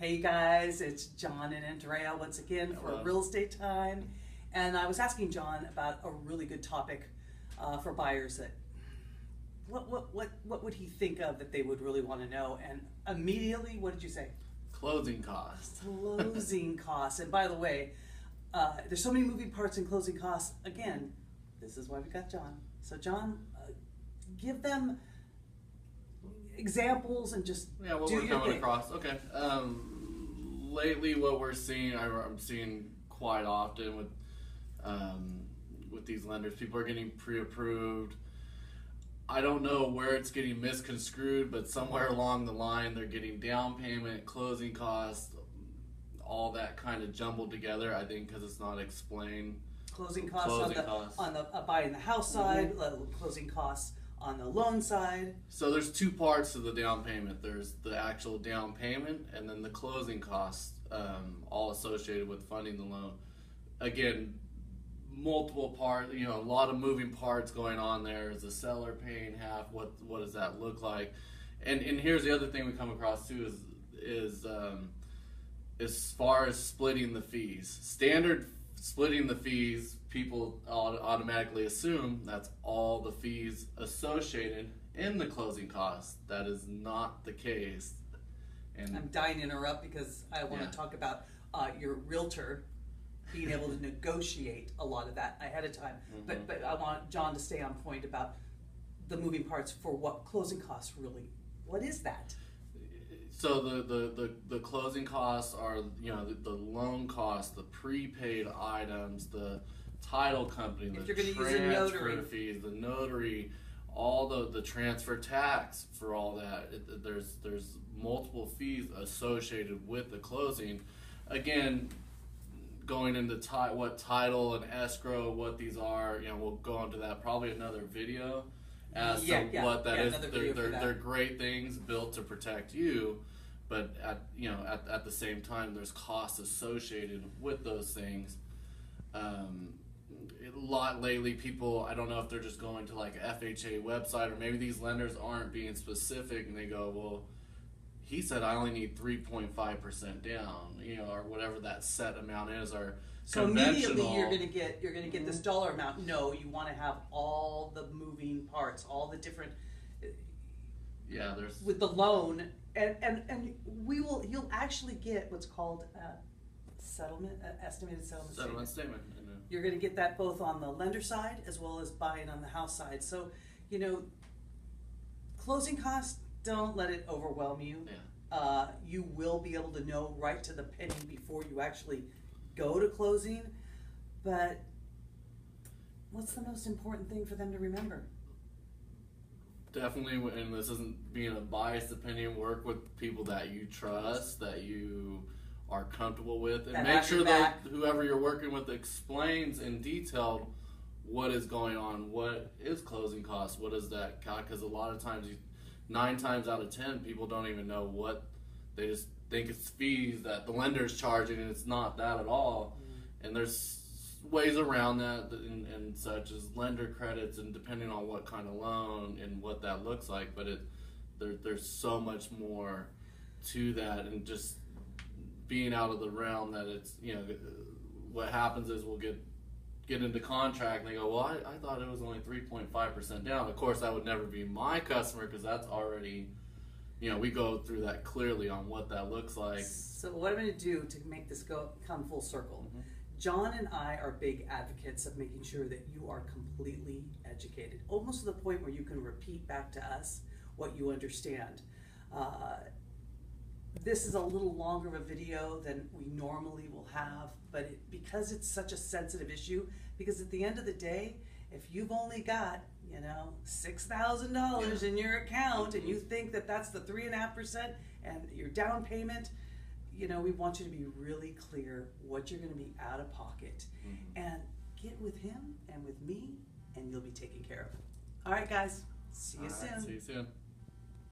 Hey guys, it's John and Andrea once again for Hello. Real Estate Time. And I was asking John about a really good topic for buyers that what would he think of that they would really want to know? And immediately, what did you say? Closing costs. Closing costs. And by the way, there's so many moving parts in closing costs. Again, this is why we got John. So John, give them examples and just What do we're your coming thing. across. Okay. Lately, what we're seeing, I'm seeing quite often with these lenders, people are getting pre-approved. I don't know where it's getting misconstrued, but somewhere along the line, they're getting down payment, closing costs, all that kind of jumbled together. I think because it's not explained. Closing costs on the buying the house side, closing costs on the loan side. So there's two parts to the down payment. There's the actual down payment and then the closing costs, all associated with funding the loan. Again, multiple parts, a lot of moving parts going on there. Is the seller paying half? What does that look like? And here's the other thing we come across too is as far as splitting the fees. Standard splitting the fees, people automatically assume that's all the fees associated in the closing costs. That is not the case. And I'm dying to interrupt because I want to talk about your realtor being able to negotiate a lot of that ahead of time. But I want John to stay on point about the moving parts for what closing costs really. What is that? So the closing costs are the loan costs, the prepaid items, the title company, If the you're gonna use a notary. transfer fees, the notary, all the transfer tax for all that. There's multiple fees associated with the closing. Again, going into what title and escrow, what these are, we'll go into that probably another video as to what that is. They're great things built to protect you, but at the same time, there's costs associated with those things. A lot lately, people, I don't know if they're just going to like a FHA website, or maybe these lenders aren't being specific, and they go, well, he said I only need 3.5% down, or whatever that set amount is, or so immediately you're gonna get this dollar amount. No, you want to have all the moving parts, all the different. There's with the loan, and you'll actually get what's called estimated settlement statement. You're going to get that both on the lender side as well as buying on the house side. So, closing costs, don't let it overwhelm you. You will be able to know right to the penny before you actually go to closing. But what's the most important thing for them to remember? Definitely, and this isn't being a biased opinion, work with people that you trust, that you are comfortable with, and make sure that whoever you're working with explains in detail what is going on, what is closing costs, what is that, because a lot of times, 9 times out of 10, people don't even know what, they just think it's fees that the lender's charging, and it's not that at all. And there's ways around that and such as lender credits, and depending on what kind of loan and what that looks like, but there's so much more to that, and just being out of the realm that it's, what happens is we'll get into contract and they go, well, I thought it was only 3.5% down. Of course, that would never be my customer, because that's already, we go through that clearly on what that looks like. So what I'm going to do to make this come full circle, John and I are big advocates of making sure that you are completely educated, almost to the point where you can repeat back to us what you understand. This is a little longer of a video than we normally will have, but because it's such a sensitive issue, because at the end of the day, if you've only got, $6,000 in your account, and you think that that's the 3.5% and your down payment, we want you to be really clear what you're going to be out of pocket, and get with him and with me, and you'll be taken care of. All right, guys. See you soon. See you soon.